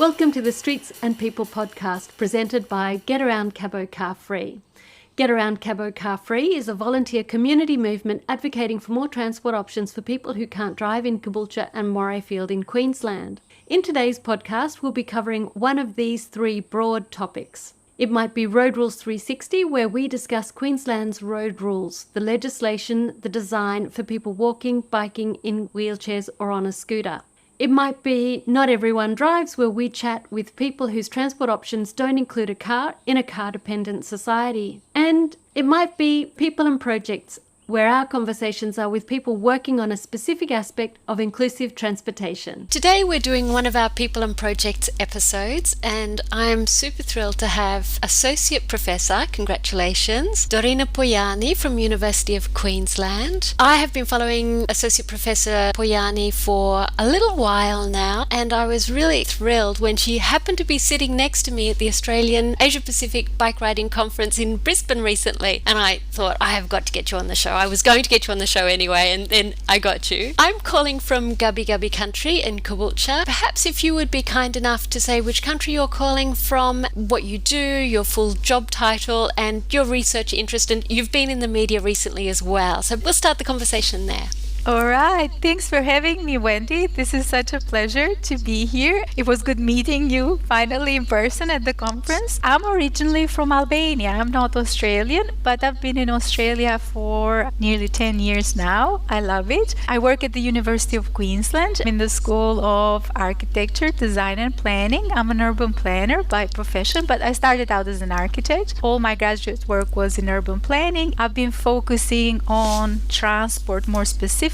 Welcome to the Streets and People podcast presented by Get Around Cabo Carfree. Get Around Cabo Carfree is a volunteer community movement advocating for more transport options for people who can't drive in Caboolture and Morayfield in Queensland. In today's podcast, we'll be covering one of these three broad topics. It might be Road Rules 360, where we discuss Queensland's road rules, the legislation, the design for people walking, biking, in wheelchairs or on a scooter. It might be Not Everyone Drives, where we chat with people whose transport options don't include a car in a car-dependent society. And it might be People and Projects, where our conversations are with people working on a specific aspect of inclusive transportation. Today we're doing one of our People and Projects episodes, and I'm super thrilled to have Associate Professor, congratulations, Dorina Pojani from University of Queensland. I have been following Associate Professor Pojani for a little while now, and I was really thrilled when she happened to be sitting next to me at the Australian Asia Pacific Bike Riding Conference in Brisbane recently, and I thought, I have got to get you on the show. I was going to get you on the show anyway, and then I got you. I'm calling from Gubbi Gubbi country in Caboolture. Perhaps if you would be kind enough to say which country you're calling from, what you do, your full job title, and your research interest, and you've been in the media recently as well. So we'll start the conversation there. All right. Thanks for having me, Wendy. This is such a pleasure to be here. It was good meeting you finally in person at the conference. I'm originally from Albania. I'm not Australian, but I've been in Australia for nearly 10 years now. I love it. I work at the University of Queensland in the School of Architecture, Design and Planning. I'm an urban planner by profession, but I started out as an architect. All my graduate work was in urban planning. I've been focusing on transport more specifically.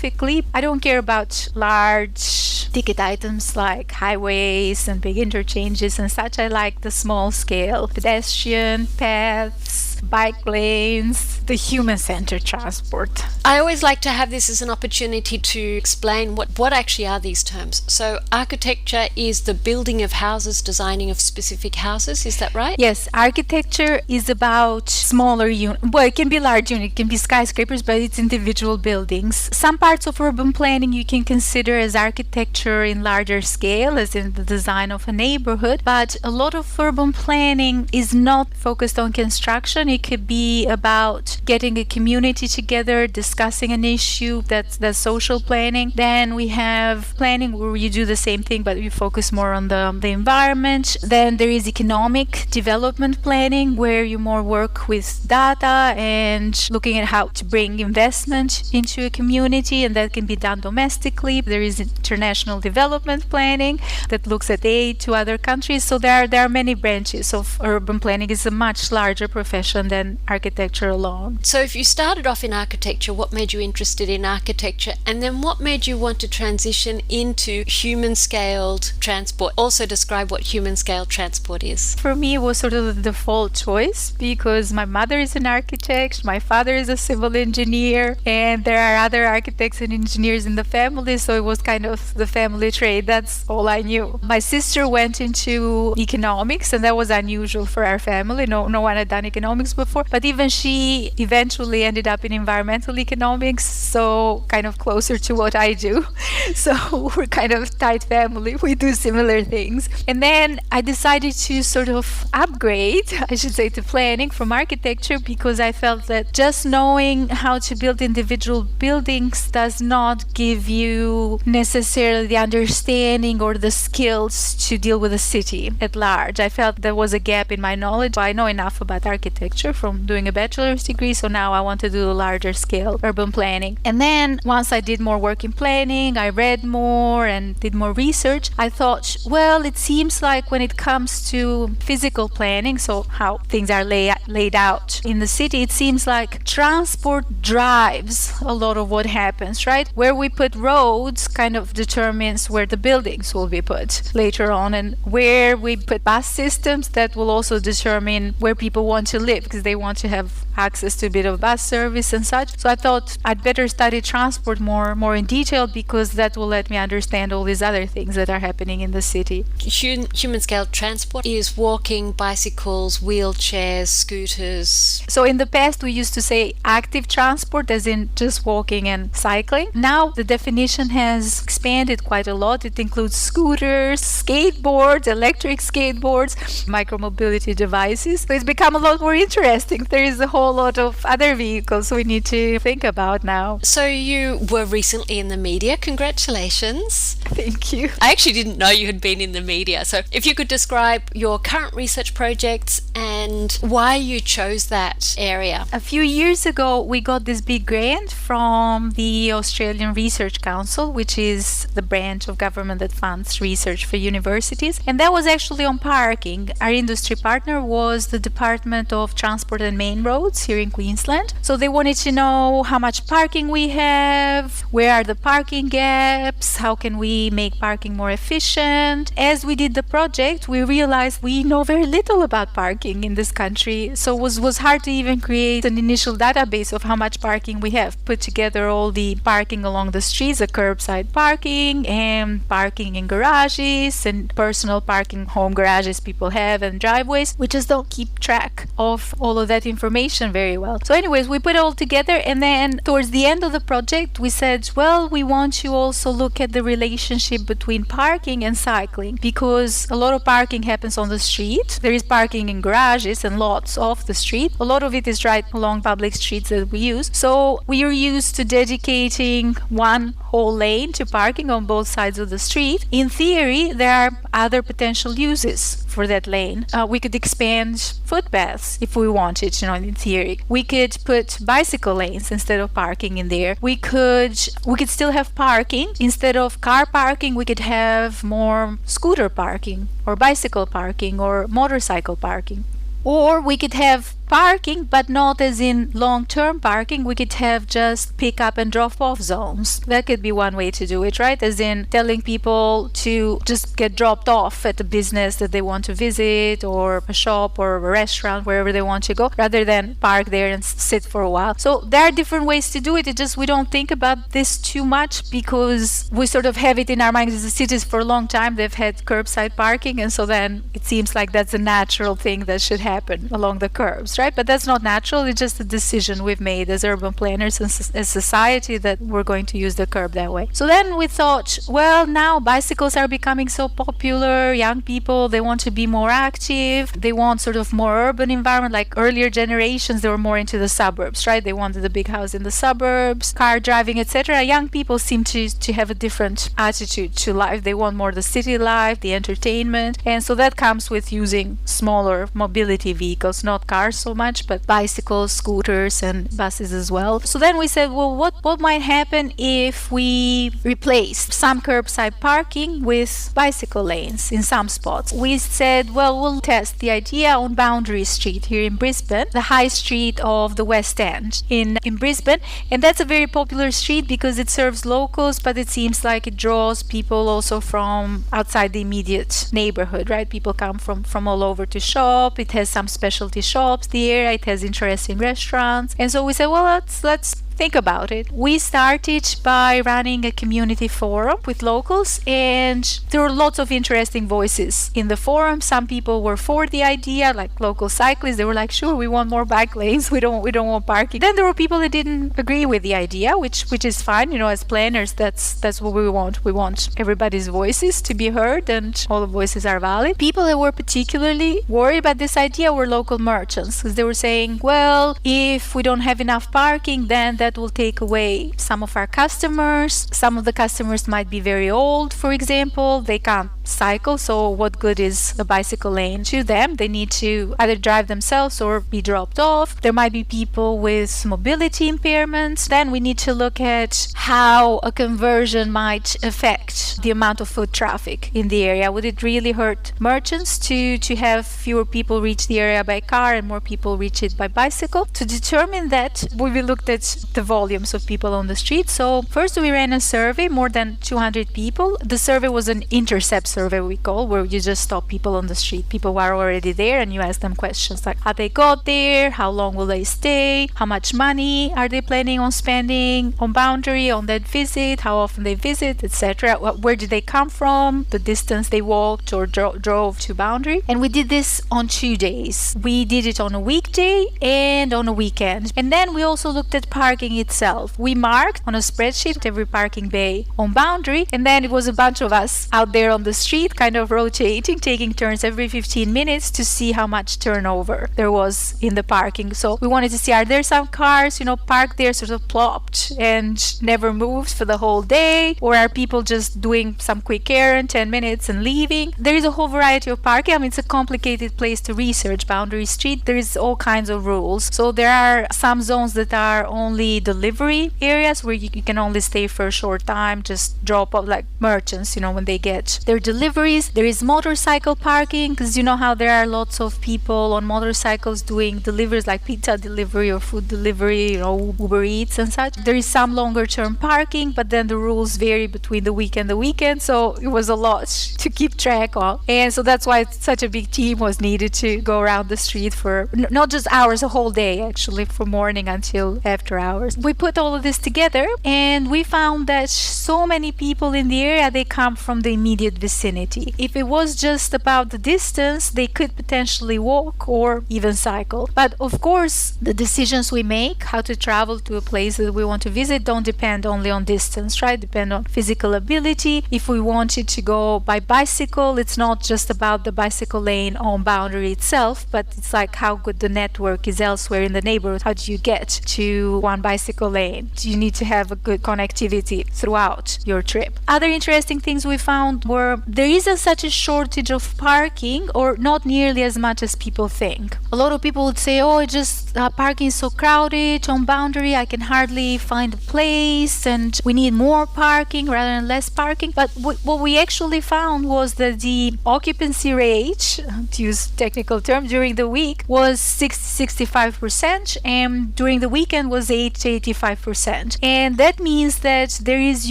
I don't care about large ticket items like highways and big interchanges and such. I like the small scale pedestrian paths, bike lanes, the human-centered transport. I always like to have this as an opportunity to explain what actually are these terms. So architecture is the building of houses, designing of specific houses, is that right? Yes, architecture is about smaller units. Well, it can be large units, it can be skyscrapers, but it's individual buildings. Some parts of urban planning you can consider as architecture in larger scale, as in the design of a neighborhood, but a lot of urban planning is not focused on construction. It could be about getting a community together, discussing an issue. That's social planning. Then we have planning where you do the same thing, but you focus more on the environment. Then there is economic development planning, where you more work with data and looking at how to bring investment into a community, and that can be done domestically. There is international development planning that looks at aid to other countries. So there are many branches of urban planning. It's a much larger profession than architecture alone. So if you started off in architecture, what made you interested in architecture? And then what made you want to transition into human-scaled transport? Also describe what human-scaled transport is. For me, it was sort of the default choice because my mother is an architect, my father is a civil engineer, and there are other architects and engineers in the family, so it was kind of the family trade. That's all I knew. My sister went into economics, and that was unusual for our family. No one had done economics before, but even she eventually ended up in environmental economics, so kind of closer to what I do. So we're kind of tight family. We do similar things. And then I decided to sort of upgrade, I should say, to planning from architecture, because I felt that just knowing how to build individual buildings does not give you necessarily the understanding or the skills to deal with a city at large. I felt there was a gap in my knowledge. I know enough about architecture from doing a bachelor's degree, so now I want to do a larger scale urban planning. And then once I did more work in planning, I read more and did more research, I thought, well, it seems like when it comes to physical planning, so how things are laid out in the city, it seems like transport drives a lot of what happens, right? Where we put roads kind of determines where the buildings will be put later on, and where we put bus systems, that will also determine where people want to live. because they want to have access to a bit of bus service and such. So I thought I'd better study transport more in detail, because that will let me understand all these other things that are happening in the city. Human scale transport is walking, bicycles, wheelchairs, scooters. So in the past we used to say active transport, as in just walking and cycling. Now the definition has expanded quite a lot. It includes scooters, skateboards, electric skateboards, micromobility devices. So it's become a lot more interesting. There is a whole lot of other vehicles we need to think about now. So you were recently in the media. Congratulations. Thank you. I actually didn't know you had been in the media. So if you could describe your current research projects and why you chose that area. A few years ago, we got this big grant from the Australian Research Council, which is the branch of government that funds research for universities. And that was actually on parking. Our industry partner was the Department of Transport and Main Roads here in Queensland. So they wanted to know how much parking we have, where are the parking gaps, how can we make parking more efficient. As we did the project, we realized we know very little about parking in this country. So it was hard to even create an initial database of how much parking we have. Put together all the parking along the streets, the curbside parking and parking in garages and personal parking, home garages people have, and driveways. We just don't keep track of all of that information very well. So anyways, we put it all together, and then towards the end of the project we said, well, we want to also look at the relationship between parking and cycling, because a lot of parking happens on the street. There is parking in garages and lots off the street. A lot of it is right along public streets that we use. So we are used to dedicating one whole lane to parking on both sides of the street. In theory, there are other potential uses for that lane. We could expand footpaths if we wanted, in theory. We could put bicycle lanes instead of parking in there. We could still have parking. Instead of car parking, we could have more scooter parking or bicycle parking or motorcycle parking. Or we could have parking, but not as in long-term parking. We could have just pick up and drop off zones. That could be one way to do it, right? As in telling people to just get dropped off at a business that they want to visit, or a shop or a restaurant, wherever they want to go, rather than park there and sit for a while. So there are different ways to do it. It's just we don't think about this too much, because we sort of have it in our minds as the cities for a long time. They've had curbside parking, and so then it seems like that's a natural thing that should happen along the curbs, right? But that's not natural. It's just a decision we've made as urban planners and as society that we're going to use the curb that way. So then we thought, well, now bicycles are becoming so popular. Young people, they want to be more active. They want sort of more urban environment. Like earlier generations, they were more into the suburbs, right? They wanted a big house in the suburbs, car driving, etc. Young people seem to have a different attitude to life. They want more the city life, the entertainment. And so that comes with using smaller mobility vehicles, not cars so much, but bicycles, scooters, and buses as well. So then we said, well, what might happen if we replace some curbside parking with bicycle lanes in some spots? We said, well, we'll test the idea on Boundary Street here in Brisbane, the high street of the West End in Brisbane. And that's a very popular street because it serves locals, but it seems like it draws people also from outside the immediate neighborhood, right? People come from all over to shop. It has some specialty shops there. It has interesting restaurants. And so we said, well, let's think about it. We started by running a community forum with locals, and there were lots of interesting voices in the forum. Some people were for the idea, like local cyclists. They were like, sure, we want more bike lanes. We don't want parking. Then there were people that didn't agree with the idea, which is fine. As planners, that's what we want. We want everybody's voices to be heard, and all the voices are valid. People that were particularly worried about this idea were local merchants, because they were saying, well, if we don't have enough parking, then that will take away some of our customers. Some of the customers might be very old, for example. They can't cycle, so what good is a bicycle lane to them? They need to either drive themselves or be dropped off. There might be people with mobility impairments. Then we need to look at how a conversion might affect the amount of foot traffic in the area. Would it really hurt merchants to have fewer people reach the area by car and more people reach it by bicycle? To determine that, we looked at the volumes of people on the street. So first we ran a survey, more than 200 people. The survey was an intercept survey, we call, where you just stop people on the street, people who are already there, and you ask them questions like how they got there, how long will they stay, how much money are they planning on spending on Boundary on that visit, how often they visit, etc. Where did they come from, the distance they walked or drove to Boundary. And we did this on 2 days. We did it on a weekday and on a weekend. And then we also looked at parking itself. We marked on a spreadsheet every parking bay on Boundary, and then it was a bunch of us out there on the street kind of rotating, taking turns every 15 minutes to see how much turnover there was in the parking. So we wanted to see, are there some cars, parked there sort of plopped and never moved for the whole day, or are people just doing some quick errand, 10 minutes and leaving? There is a whole variety of parking. I mean, it's a complicated place to research, Boundary Street. There is all kinds of rules. So there are some zones that are only delivery areas where you can only stay for a short time, just drop off like merchants, when they get their deliveries. There is motorcycle parking, because you know how there are lots of people on motorcycles doing deliveries like pizza delivery or food delivery, Uber Eats and such. There is some longer term parking, but then the rules vary between the week and the weekend, so it was a lot to keep track of. And so that's why such a big team was needed to go around the street for not just hours, a whole day actually, from morning until after hours. We put all of this together and we found that so many people in the area, they come from the immediate vicinity. If it was just about the distance, they could potentially walk or even cycle. But of course, the decisions we make, how to travel to a place that we want to visit, don't depend only on distance, right? Depend on physical ability. If we wanted to go by bicycle, it's not just about the bicycle lane on Boundary itself, but it's like how good the network is elsewhere in the neighborhood. How do you get to one bicycle lane? You need to have a good connectivity throughout your trip. Other interesting things we found were there isn't such a shortage of parking, or not nearly as much as people think. A lot of people would say, oh, it just parking is so crowded on Boundary, I can hardly find a place and we need more parking rather than less parking. But what we actually found was that the occupancy rate, to use technical term, during the week was 65%, and during the weekend was 85%. And that means that there is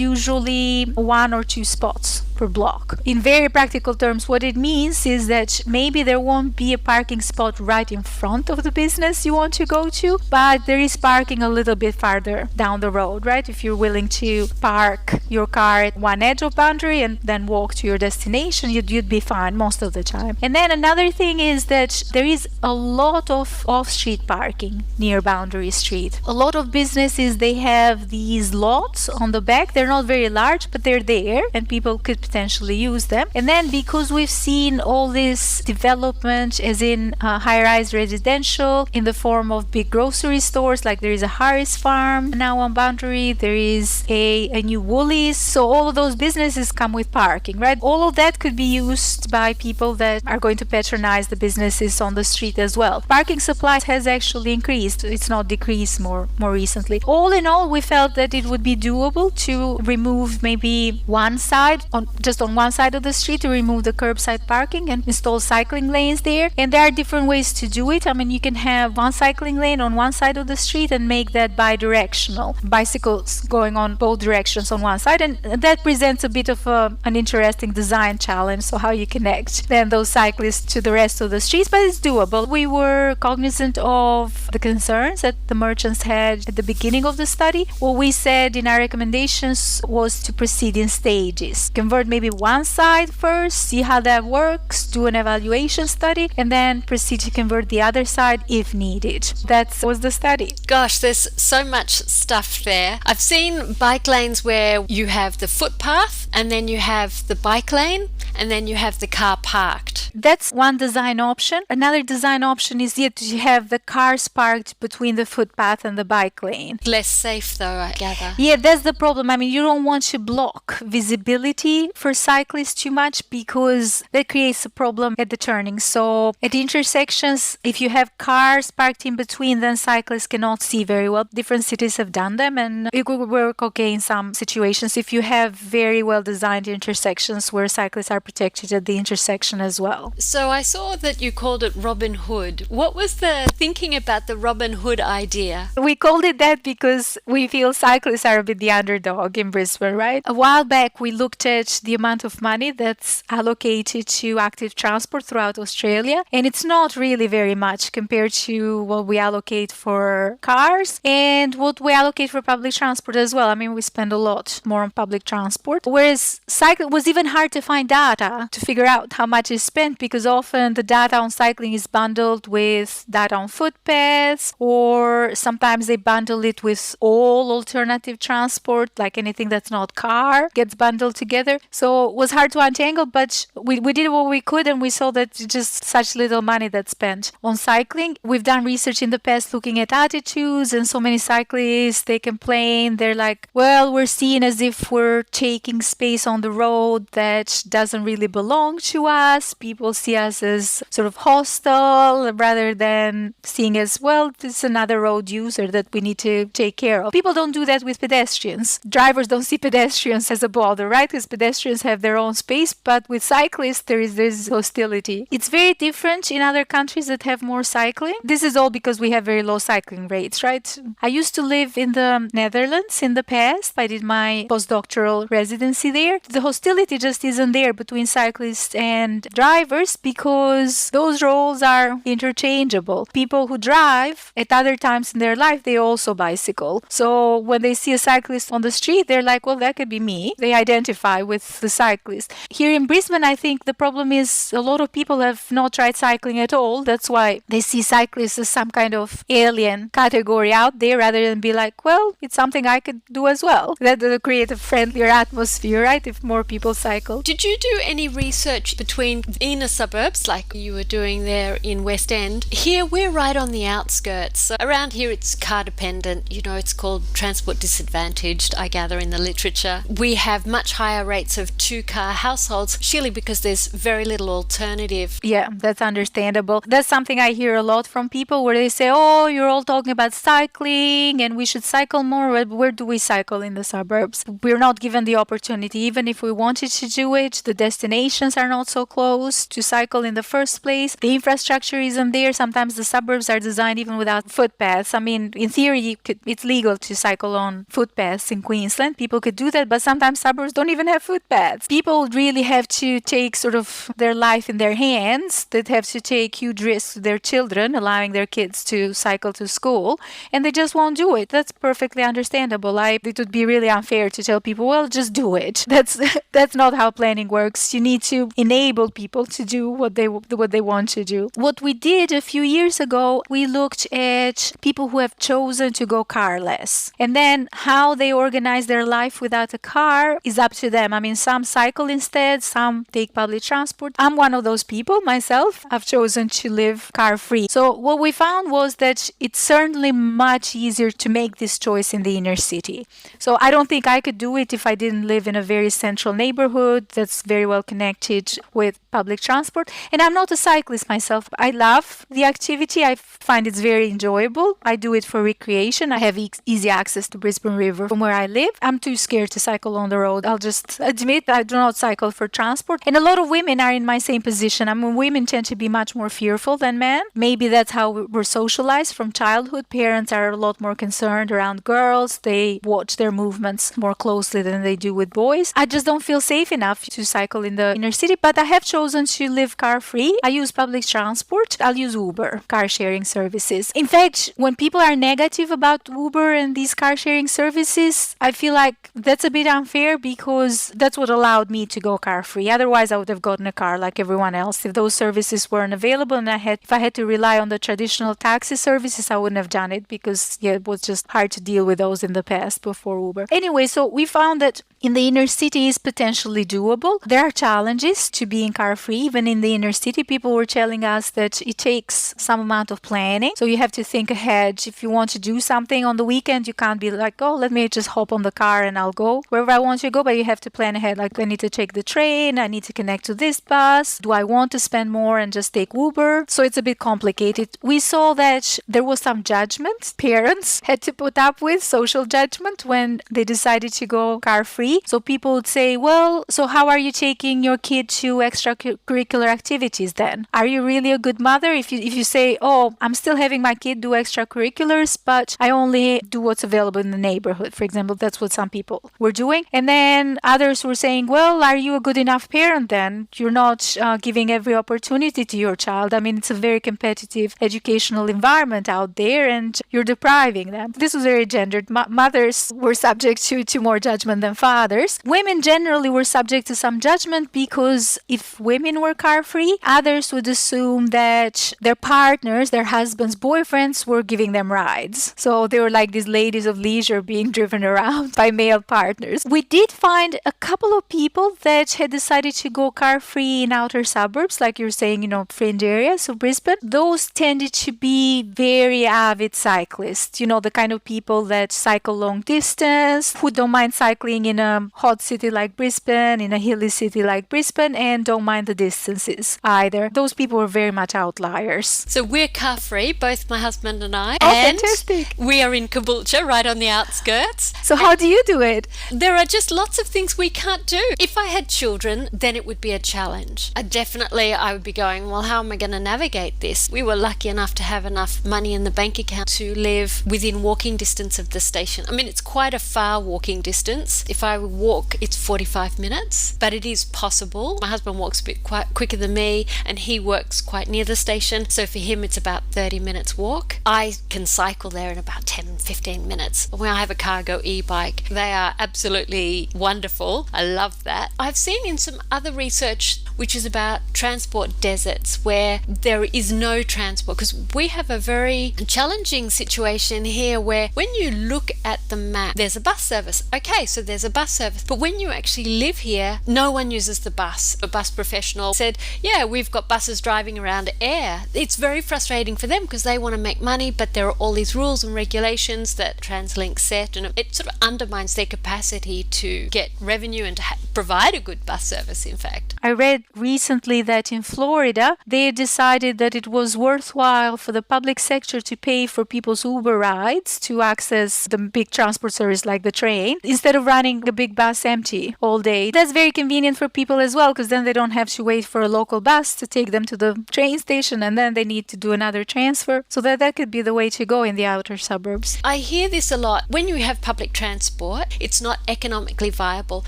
usually 1 or 2 spots per block. In very practical terms, what it means is that maybe there won't be a parking spot right in front of the business you want to go to, but there is parking a little bit farther down the road, right? If you're willing to park your car at one edge of Boundary and then walk to your destination, you'd be fine most of the time. And then another thing is that there is a lot of off-street parking near Boundary Street. A lot of businesses, they have these lots on the back. They're not very large, but they're there and people could potentially use them. And then because we've seen all this development as in high-rise residential in the form of big grocery stores, like there is a Harris Farm now on Boundary, there is a new Woolies, so all of those businesses come with parking, right? All of that could be used by people that are going to patronize the businesses on the street as well. Parking supply has actually increased, it's not decreased more recently. All in all, we felt that it would be doable to remove maybe one side just on one side of the street, to remove the curbside parking and install cycling lanes there. And there are different ways to do it. I mean, you can have one cycling lane on one side of the street and make that bi-directional, bicycles going on both directions on one side, and that presents a bit of an interesting design challenge. So how you connect then those cyclists to the rest of the streets, but it's doable. We were cognizant of the concerns that the merchants had at the beginning of the study. What we said in our recommendations was to proceed in stages. Convert maybe one side first, see how that works, do an evaluation study, and then proceed to convert the other side if needed. That was the study. Gosh, there's so much stuff there. I've seen bike lanes where you have the footpath and then you have the bike lane and then you have the car parked. That's one design option. Another design option is yet to have the cars parked between the footpath and the bike lane. Less safe though, I gather. Yeah, that's the problem. I mean, you don't want to block visibility for cyclists too much, because that creates a problem at the turning. So at the intersections, if you have cars parked in between, then cyclists cannot see very well. Different cities have done them, and it would work okay in some situations if you have very well designed intersections where cyclists are protected at the intersection as well. So I saw that you called it Robin Hood. What was the thinking about the Robin Hood idea? We called it that because we feel cyclists are a bit the underdog in Brisbane, right? A while back, we looked at the amount of money that's allocated to active transport throughout Australia, and it's not really very much compared to what we allocate for cars and what we allocate for public transport as well. I mean, we spend a lot more on public transport, whereas cycling was even hard to find data to figure out how much is spent, because often the data on cycling is bundled with data on footpaths, or sometimes they bundle it with all alternative transport, like anything that's not car gets bundled together. So it was hard to untangle, but we did what we could, and we saw that just such little money that's spent on cycling. We've done research in the past looking at attitudes, and so many cyclists, they complain. They're like, well, we're seen as if we're taking space on the road that doesn't really belong to us. People see us as sort of hostile rather than seeing as, well, this is another road user that we need to take care of. People don't do that with pedestrians. Drivers don't see pedestrians as a bother, right? Because pedestrians have their own space, but with cyclists, there is this hostility. It's very different in other countries that have more cycling. This is all because we have very low cycling rates, right? I used to live in the Netherlands in the past. I did my postdoctoral residency there. The hostility just isn't there between cyclists and drivers because those roles are interchangeable. People who drive at other times in their life, they also bicycle. So when they see a cyclist on the street, they're like, well, that could be me. They identify with the cyclist. Here in Brisbane, I think the problem is a lot of people have not tried cycling at all. That's why they see cyclists as some kind of alien category out there rather than be like, well, it's something I could do as well. That will create a friendlier atmosphere, right, if more people cycle. Did you do any research between inner suburbs like you were doing there in West End? Here, we're right on the outskirts. So around here, it's car dependent. You know, it's called transport disadvantaged, I gather, in the literature. We have much higher rates of two-car households, surely because there's very little alternative. Yeah, that's understandable. That's something I hear a lot from people where they say, oh, you're all talking about cycling and we should cycle more. But where do we cycle in the suburbs? We're not given the opportunity. Even if we wanted to do it, the destinations are not so close to cycle in the first place. The infrastructure isn't there. Sometimes the suburbs are designed even without footpaths. I mean, in theory, it's legal to cycle on footpaths in Queensland. People could do that, but sometimes suburbs don't even have footpaths. People really have to take sort of their life in their hands. They have to take huge risks to their children, allowing their kids to cycle to school, and they just won't do it. That's perfectly understandable. It would be really unfair to tell people, well, just do it. That's not how planning works. You need to enable people to do what they want to do. What we did a few years ago, we looked at people who have chosen to go carless, and then how they organize their life without a car is up to them. I mean, some cycle instead, some take public transport. I'm one of those people myself. I've chosen to live car-free. So what we found was that it's certainly much easier to make this choice in the inner city. So I don't think I could do it if I didn't live in a very central neighborhood that's very well connected with public transport. And I'm not a cyclist myself. I love the activity. I find it's very enjoyable. I do it for recreation. I have easy access to Brisbane River from where I live. I'm too scared to cycle on the road. I'll just admit I do not cycle for transport. And a lot of women are in my same position. I mean, women tend to be much more fearful than men. Maybe that's how we're socialized from childhood. Parents are a lot more concerned around girls. They watch their movements more closely than they do with boys. I just don't feel safe enough to cycle in the inner city, but I have chosen to live car-free. I use public transport. I'll use Uber, car sharing services. In fact, when people are negative about Uber and these car sharing services, I feel like that's a bit unfair because that's what allowed me to go car-free. Otherwise, I would have gotten a car like everyone else. If those services weren't available and if I had to rely on the traditional taxi services, I wouldn't have done it because it was just hard to deal with those in the past before Uber. Anyway, so we found that in the inner city is potentially doable. There are challenges to being car-free. Even in the inner city, people were telling us that it takes some amount of planning. So you have to think ahead. If you want to do something on the weekend, you can't be like, oh, let me just hop on the car and I'll go wherever I want to go. But you have to plan ahead. Like, I need to take the train. I need to connect to this bus. Do I want to spend more and just take Uber? So it's a bit complicated. We saw that there was some judgment parents had to put up with, social judgment, when they decided to go car-free. So people would say, well, so how are you taking your kid to extracurricular activities then? Are you really a good mother if you say, oh, I'm still having my kid do extracurriculars, but I only do what's available in the neighborhood, for example? That's what some people were doing. And then others were saying, well, are you a good enough parent then? You're not giving every opportunity to your child. I mean, it's a very competitive educational environment out there and you're depriving them. This was very gendered. Mothers were subject to more judgment than fathers. Women generally were subject to some judgment because if women were car-free, others would assume that their partners, their husbands, boyfriends were giving them rides. So they were like these ladies of leisure being driven around by male partners. We did find a couple of people that had decided to go car-free in outer suburbs, like you're saying, fringe areas of Brisbane. Those tended to be very avid cyclists, the kind of people that cycle long distance, who don't mind cycling in a hot city like Brisbane, in a hilly city like Brisbane, and don't mind the distances either. Those people were very much outliers. So we're car-free, both my husband and I. Oh, and fantastic. We are in Caboolture, right on the outskirts. So how do you do it? There are just lots of things we can't do. If I had children, then it would be a challenge. I would be going, well, how am I going to navigate this? We were lucky enough to have enough money in the bank account to live within walking distance of the station. I mean, it's quite a far walking distance. If I walk, it's 45 minutes, but it is possible. My husband walks a bit quite quicker than me, and he works quite near the station. So for him, it's about 30 minutes walk. I can cycle there in about 10, 15 minutes. When I have a cargo e-bike, they are absolutely wonderful. I love that. I've seen in some other research which is about transport deserts where there is no transport, because we have a very challenging situation here where when you look at the map, there's a bus service. Okay, so there's a bus service, but when you actually live here, no one uses the bus. A bus professional said, yeah, we've got buses driving around air. It's very frustrating for them because they want to make money, but there are all these rules and regulations that TransLink set, and it sort of undermines their capacity to get revenue and to provide a good bus service, in fact. I read recently that in Florida, they decided that it was worthwhile for the public sector to pay for people's Uber rides to access the big transport service like the train, instead of running a big bus empty all day. That's very convenient for people as well, because then they don't have to wait for a local bus to take them to the train station, and then they need to do another transfer. So that could be the way to go in the outer suburbs. I hear this a lot. When you have public transport, it's not economically viable.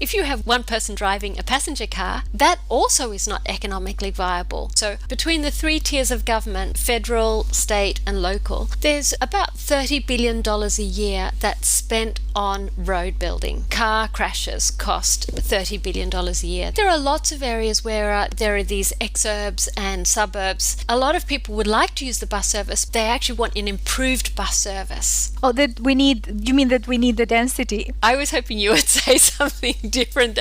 If you have one person driving a passenger car, that also is not economically viable. So between the three tiers of government, federal, state and local, there's about $30 billion a year that's spent on road building. Car crashes cost $30 billion a year. There are lots of areas where there are these exurbs and suburbs. A lot of people would like to use the bus service. They actually want an improved bus service. Oh, you mean that we need the density? I was hoping you would say something different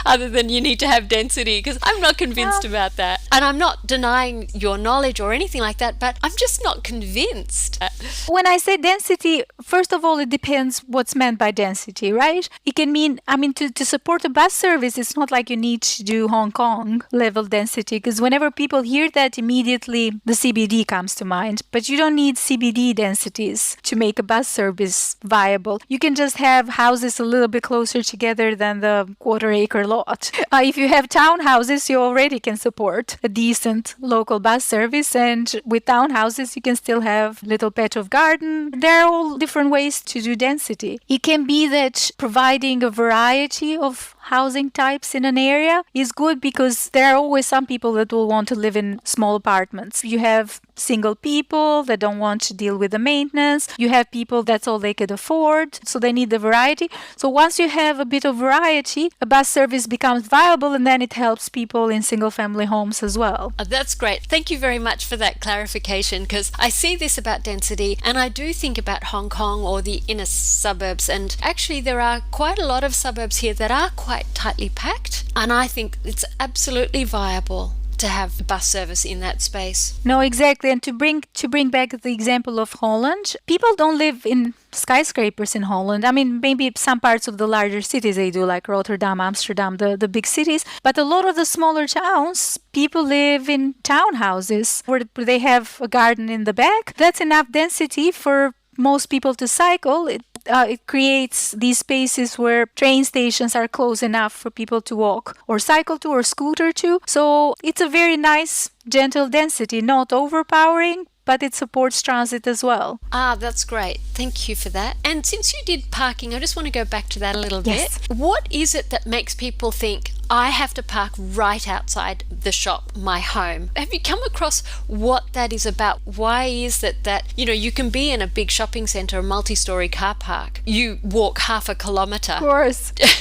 other than you need to have density, because I'm not convinced about that. And I'm not denying your knowledge or anything like that, but I'm just not convinced. When I say density, first of all, it depends what's meant by density, right? It can mean, to support a bus service, it's not like you need to do Hong Kong level density, because whenever people hear that, immediately the CBD comes to mind. But you don't need CBD densities to make a bus service viable. You can just have houses a little bit closer together than the quarter-acre lot. If you have townhouses, you already can support a decent local bus service, and with townhouses, you can still have a little patch of garden. There are all different ways to do density. It can be that providing a variety of housing types in an area is good because there are always some people that will want to live in small apartments. You have single people that don't want to deal with the maintenance. You have people that's all they could afford, so they need the variety. So once you have a bit of variety, a bus service becomes viable, and then it helps people in single family homes as well. That's great. Thank you very much for that clarification, because I see this about density and I do think about Hong Kong or the inner suburbs, and actually there are quite a lot of suburbs here that are quite tightly packed, and I think it's absolutely viable to have bus service in that space. No, exactly. And to bring back the example of Holland, people don't live in skyscrapers in Holland. I mean, maybe some parts of the larger cities they do, like Rotterdam, Amsterdam, the big cities. But a lot of the smaller towns, people live in townhouses where they have a garden in the back. That's enough density for most people to cycle. It creates these spaces where train stations are close enough for people to walk or cycle to or scooter to. So it's a very nice, gentle density, not overpowering, but it supports transit as well. That's great. Thank you for that. And since you did parking, I just want to go back to that a little Yes. bit. What is it that makes people think, I have to park right outside the shop, my home? Have you come across what that is about? Why is it that, you can be in a big shopping centre, a multi-storey car park, you walk half a kilometre. Of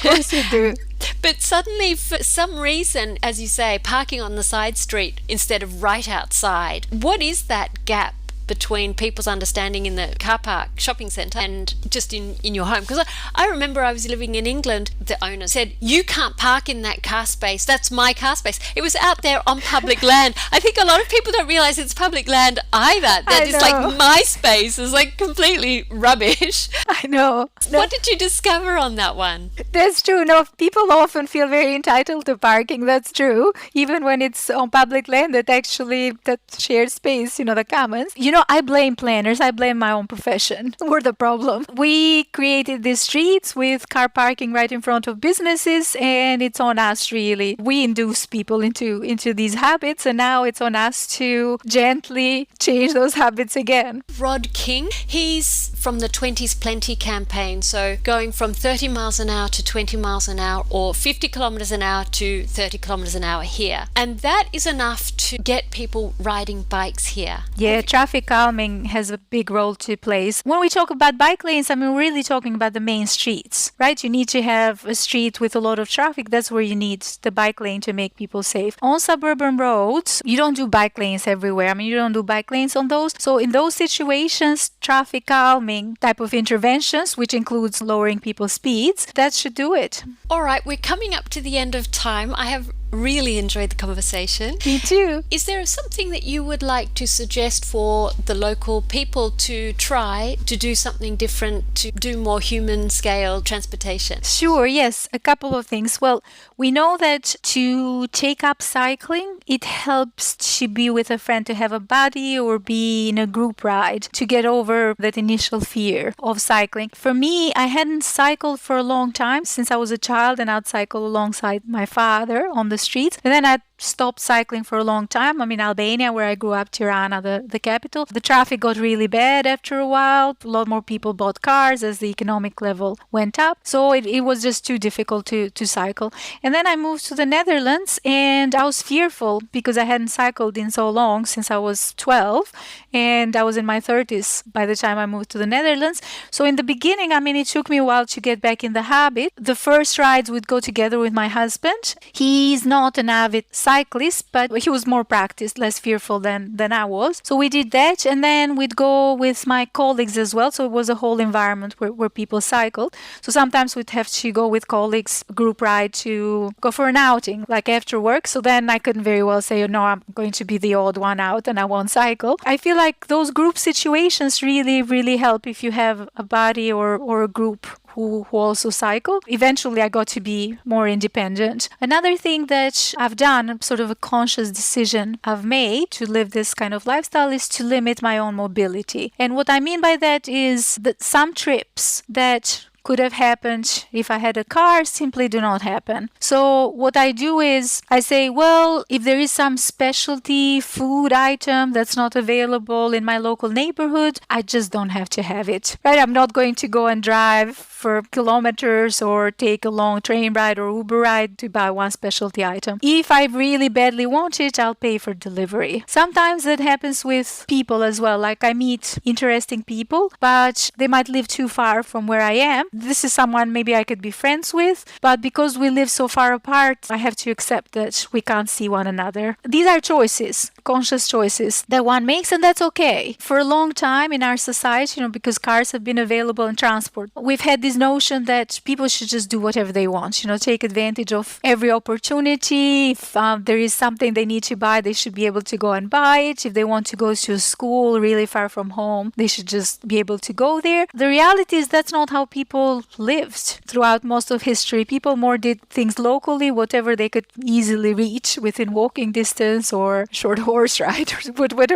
course you do. But suddenly, for some reason, as you say, parking on the side street instead of right outside. What is that gap between people's understanding in the car park shopping centre and just in your home? Because I remember I was living in England, the owner said, you can't park in that car space, that's my car space. It was out there on public land. I think a lot of people don't realise it's public land either, that it's like my space is like completely rubbish. I know. What did you discover on that one? That's true. No, people often feel very entitled to parking. That's true. Even when it's on public land, that shared space, the commons. I blame planners. I blame my own profession. We're the problem. We created these streets with car parking right in front of businesses, and it's on us, really. We induce people into these habits, and now it's on us to gently change those habits again. Rod King, he's from the 20s Plenty campaign, so going from 30 miles an hour to 20 miles an hour, or 50 kilometres an hour to 30 kilometres an hour here. And that is enough to get people riding bikes here. Yeah, traffic calming has a big role to play. When we talk about bike lanes, we're really talking about the main streets, right? You need to have a street with a lot of traffic. That's where you need the bike lane to make people safe. On suburban roads, you don't do bike lanes everywhere. You don't do bike lanes on those. So in those situations, traffic calming type of interventions, which includes lowering people's speeds, that should do it. All right, we're coming up to the end of time. I have really enjoyed the conversation. Me too. Is there something that you would like to suggest for the local people to try to do something different, to do more human scale transportation? Sure, yes. A couple of things. Well, we know that to take up cycling, it helps to be with a friend, to have a buddy or be in a group ride to get over that initial fear of cycling. For me, I hadn't cycled for a long time since I was a child, and I'd cycle alongside my father on the streets. And then I stopped cycling for a long time. I'm in Albania, where I grew up, Tirana, the capital. The traffic got really bad after a while. A lot more people bought cars as the economic level went up. So it was just too difficult to cycle. And then I moved to the Netherlands, and I was fearful because I hadn't cycled in so long, since I was 12, and I was in my 30s by the time I moved to the Netherlands. So in the beginning, it took me a while to get back in the habit. The first rides would go together with my husband. He's not an avid cyclist, but he was more practiced, less fearful than I was. So we did that, and then we'd go with my colleagues as well. So it was a whole environment where people cycled. So sometimes we'd have to go with colleagues, group ride, to go for an outing, like after work. So then I couldn't very well say, no, I'm going to be the odd one out and I won't cycle. I feel like those group situations really, really help if you have a buddy or a group who also cycle. Eventually, I got to be more independent. Another thing that I've done, sort of a conscious decision I've made to live this kind of lifestyle, is to limit my own mobility. And what I mean by that is that some trips that could have happened if I had a car simply do not happen. So what I do is I say, well, if there is some specialty food item that's not available in my local neighborhood, I just don't have to have it, right? I'm not going to go and drive for kilometers or take a long train ride or Uber ride to buy one specialty item. If I really badly want it, I'll pay for delivery. Sometimes that happens with people as well. Like I meet interesting people, but they might live too far from where I am. This is someone maybe I could be friends with, but because we live so far apart, I have to accept that we can't see one another. These are choices, conscious choices that one makes, and that's okay. For a long time in our society, because cars have been available in transport, we've had this notion that people should just do whatever they want, take advantage of every opportunity. If there is something they need to buy, they should be able to go and buy it. If they want to go to a school really far from home, they should just be able to go there. The reality is that's not how people lived throughout most of history. People more did things locally, whatever they could easily reach within walking distance or short horse ride or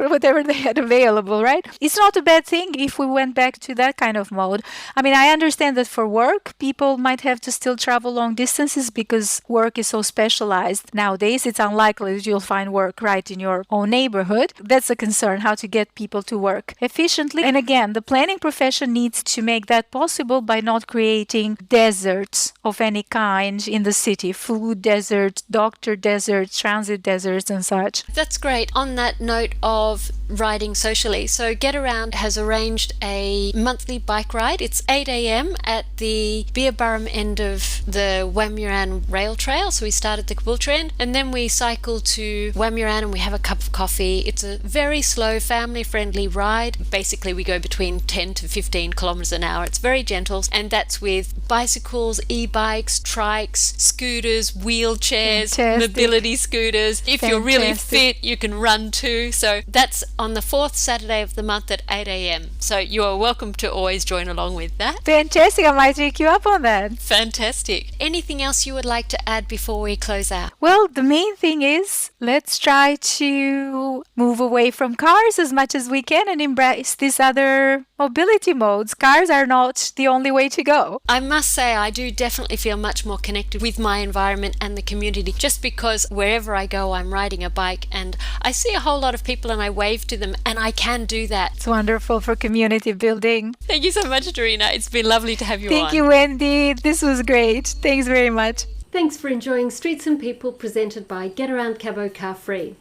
whatever they had available, right? It's not a bad thing if we went back to that kind of mode. I mean, I understand that for work, people might have to still travel long distances because work is so specialized nowadays. It's unlikely that you'll find work right in your own neighborhood. That's a concern, how to get people to work efficiently. And again, the planning profession needs to make that possible by not creating deserts of any kind in the city. Food deserts, doctor deserts, transit deserts and such. That's great. On that note of riding socially, so Get Around has arranged a monthly bike ride. It's 8 a.m. at the Beerburrum end of the Wamuran rail trail. So we start at the Caboolture end and then we cycle to Wamuran and we have a cup of coffee. It's a very slow, family-friendly ride. Basically, we go between 10 to 15 kilometers an hour. It's very gentle, and that's with bicycles, e-bikes, trikes, scooters, wheelchairs, Fantastic. mobility scooters. If you're really fit, you can run too. So that's on the fourth Saturday of the month at 8 a.m. So you are welcome to always join along with that. Fantastic. I might take you up on that. Fantastic. Anything else you would like to add before we close out? Well, the main thing is let's try to move away from cars as much as we can and embrace these other mobility modes. Cars are not the only way to go. I must say I do definitely feel much more connected with my environment and the community just because wherever I go I'm riding a bike and I see a whole lot of people and I wave to them and I can do that. It's wonderful for community building. Thank you so much, Dorina. It's been lovely to have you on. Thank you, Wendy. This was great. Thanks very much. Thanks for enjoying Streets and People presented by Get Around Cabo Car Free.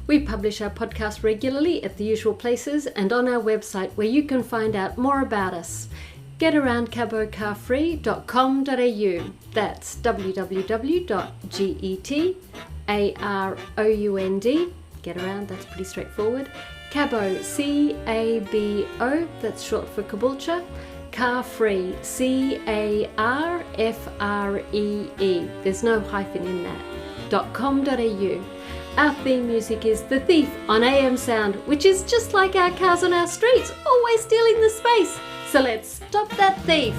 We publish our podcast regularly at the usual places and on our website where you can find out more about us. getaroundcabocarfree.com.au. That's www.getaround, get around, that's pretty straightforward. Cabo, C-A-B-O, that's short for Caboolture. Car Free, C-A-R-F-R-E-E. There's no hyphen in that. .com.au. Our theme music is The Thief on AM Sound, which is just like our cars on our streets, always stealing the space. So let's stop that thief.